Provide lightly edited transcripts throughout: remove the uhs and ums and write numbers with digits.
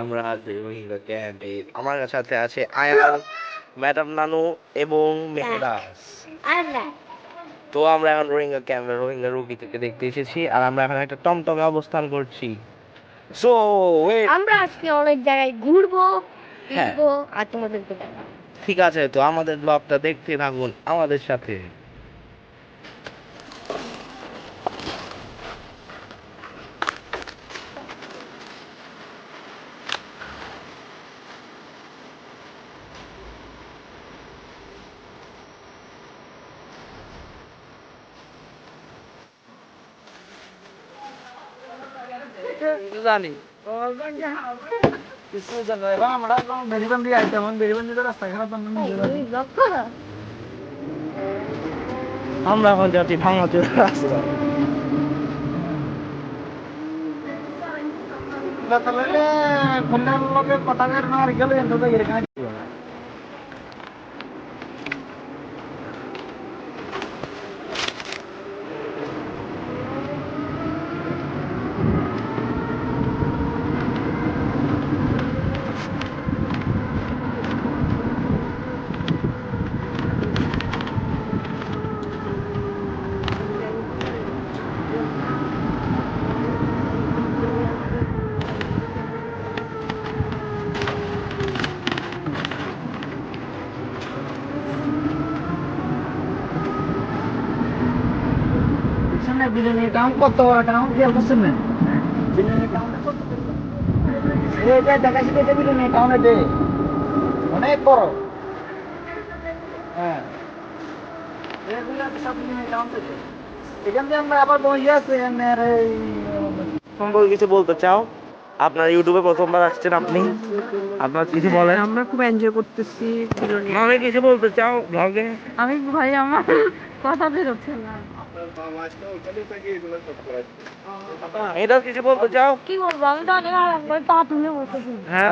আমরা আছি রোহিঙ্গা ক্যাম্পে। আমার সাথে আছে আয়ান, ম্যাডাম নানু এবং মেহরাজ। তো আমরা এখন রোহিঙ্গা ক্যাম্পে রোহিঙ্গা রোগীদেরকে দেখতে এসেছি, আর আমরা এখন একটা টমটমে অবস্থান করছি। সো আমরা আজকে অনেক জায়গায় ঘুরবো, হ্যাঁ ফিরবো আর তোমাদেরকে দেখাবো। ঠিক আছে, তো আমাদের ব্লগটা দেখতে থাকুন আমাদের সাথে। জানি কিছু জানো এবার আমরা বেরিবান্দি আইতে মন বেরিবান্দি তো রাস্তা খারাপ আমরা এখন যাচ্ছি ভাঙাচোর রাস্তা। কথা আর গেলে বিরিয়ানি দাম কত টাউন কি বলছেন না বিরিয়ানি দাম কত এটা দেখাচ্ছি এটা বিরিয়ানি টাউন এটা অনেক বড় হ্যাঁ এগুলো সব বিরিয়ানি টাউন থেকে এখান থেকে আমরা আবার বসে আছি সম্পর্কে কিছু বলতে চাও? আপনার ইউটিউবে প্রথমবার আসছেন আপনি, আপনার কিছু বলেন। আমরা খুব এনজয় করতেছি আমি কিছু বলতে চাও ব্লগে? আমি ভাই আমার কথা বেরোচ্ছে না। এটা কিছু বলতে চাও? কি বলবো, আমি তো অনেক আরাম করে পা তুলে বসেছি। হ্যাঁ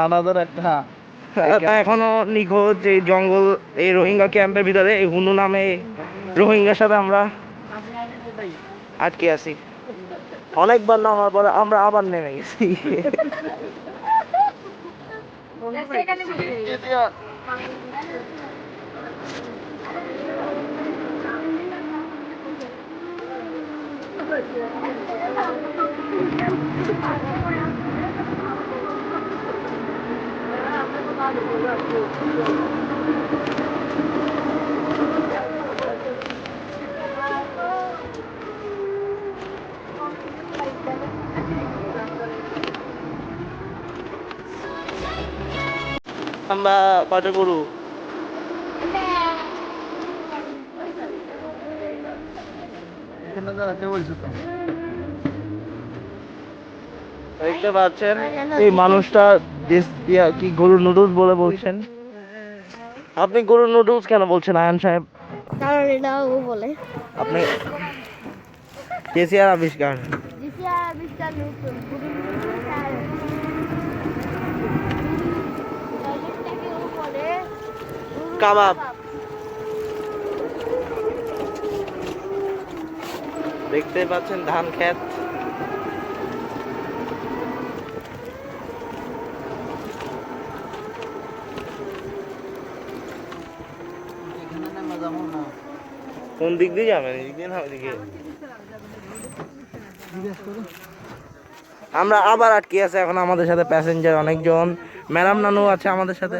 আমাদের একটা এখনো নিখোঁজ এই জঙ্গল, এই রোহিঙ্গা ক্যাম্পের ভিতরে এই হুনু নামে রোহিঙ্গার সাথে আমরা আটকে আছি। অনেকবার নামার পরে আমরা আবার নেমে গেছি। আমরা কয়টা গরু? দেখতে পাচ্ছেন এই মানুষটা কি গরুর নুডলস বলে বলছেন? আপনি গরুর নুডলস কেন বলছেন আয়ান সাহেব? কারণ এটা ও বলে আপনি কেসিআর আবিষ্কার। কাবাব দেখতে পাচ্ছেন ধান ক্ষেত। কোন দিক দিয়ে যাবেন? এদিক দিয়ে না ওইদিকে? আমরা আবার আটকে আছে এখন, আমাদের সাথে প্যাসেঞ্জার অনেকজন। ম্যাডাম নানু আছে আমাদের সাথে।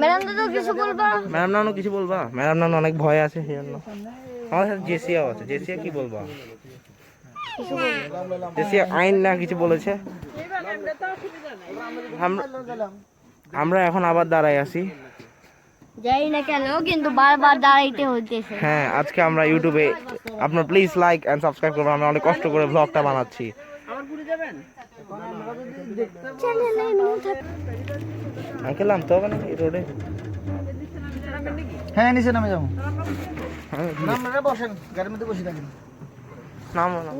ম্যাডাম তো কিছু বলবা? ম্যাডাম নানু কিছু বলবা? ম্যাডাম নানু অনেক ভয় আছে সেই জন্য। আমাদের সাথে জেসিয়াও আছে। জেসিয়া কি বলবা? জেসিয়া আইন না কিছু বলেছে। আমরা এখন আবার দাঁড়াই আছি। যাই না কেন কিন্তু বারবার দাঁড়াইতে হইতেছে। হ্যাঁ, আজকে আমরা ইউটিউবে, আপনার প্লিজ লাইক এন্ড সাবস্ক্রাইব করবেন। আমরা অনেক কষ্ট করে ব্লগটা বানাচ্ছি। আঙ্কেল নামতে হবে না এই রোডে? হ্যাঁ নিচে নামে যাবো। আপনারা বসেন, গাড়ির মধ্যে বসে থাকেন।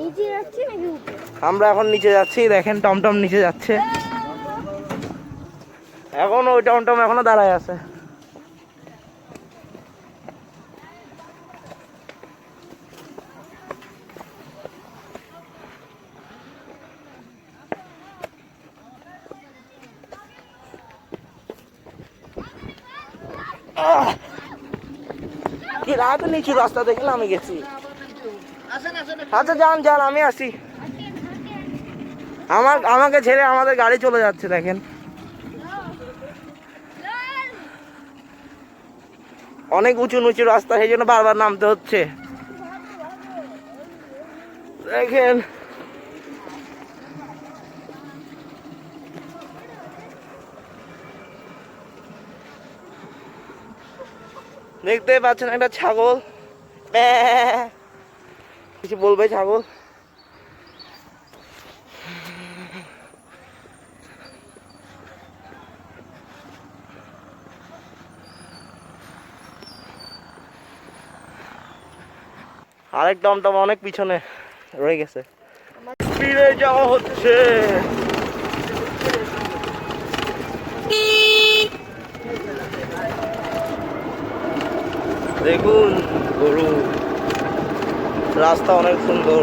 নিচে যাচ্ছি নাকি? আমরা এখন নিচে যাচ্ছি, দেখেন টমটম নিচে যাচ্ছে। এখন ওই টমটম এখনো দাঁড়ায় আছে। কি রাত নিচু রাস্তা দেখলে আমি গেছি। আচ্ছা যান যান, আমি আসি। আমাকে ছেড়ে আমাদের গাড়ি চলে যাচ্ছে দেখেন। অনেক উঁচু নিচু রাস্তা, সেই জন্য বারবার নামতে হচ্ছে দেখেন। দেখতে পাচ্ছেন একটা ছাগল, কিছু বলবে ছাগল? আরেক টমটম অনেক পিছনে রয়ে গেছে, ফিরে যাওয়া হচ্ছে। দেখুন গরু, রাস্তা অনেক সুন্দর।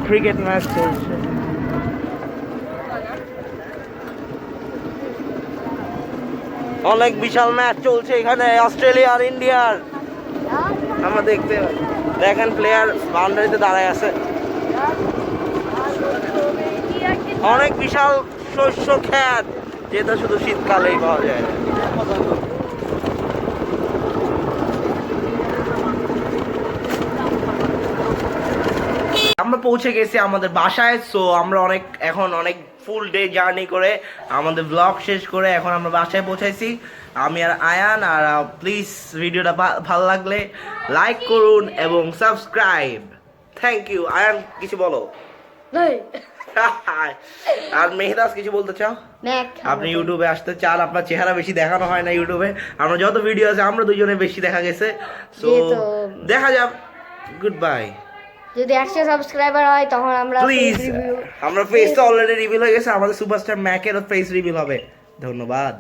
ক্রিকেট ম্যাচ চলছে। অনেক বিশাল ম্যাচ চলছে এখানে, অস্ট্রেলিয়া আর ইন্ডিয়ার। আমরা দেখতে দেখেন প্লেয়ার বাউন্ডারিতে দাঁড়ায় আছে। অনেক বিশাল শস্য ক্ষেত, যেটা শুধু শীতকালেই পাওয়া যায়। আমরা পৌঁছে গেছি আমাদের বাসায়। সো আমরা এখন অনেক ফুল ডে জার্নি করে আমাদের ব্লগ শেষ করে এখন আমরা বাসায় পৌঁছাইছি, আমি আর আয়ান। আর প্লিজ ভিডিওটা ভালো লাগলে লাইক করুন এবং সাবস্ক্রাইব। Thank you. আয়ান কিছু বলো। আর মেহদাস কিছু বলতে চাও? আপনি ইউটিউবে আসতে চান, আপনার চেহারা বেশি দেখানো হয় না ইউটিউবে। আমরা যত ভিডিও আছে আমরা দুজনে বেশি দেখা গেছে। সো দেখা যাক, গুড বাই। যদি 100 সাবস্ক্রাইবার হয় তখন আমরা প্লিজ, আমরা ফেসটা অলরেডি রিভিল হয়ে গেছে, আমাদের সুপারস্টার ম্যাকের ফেস রিভিল হবে। ধন্যবাদ।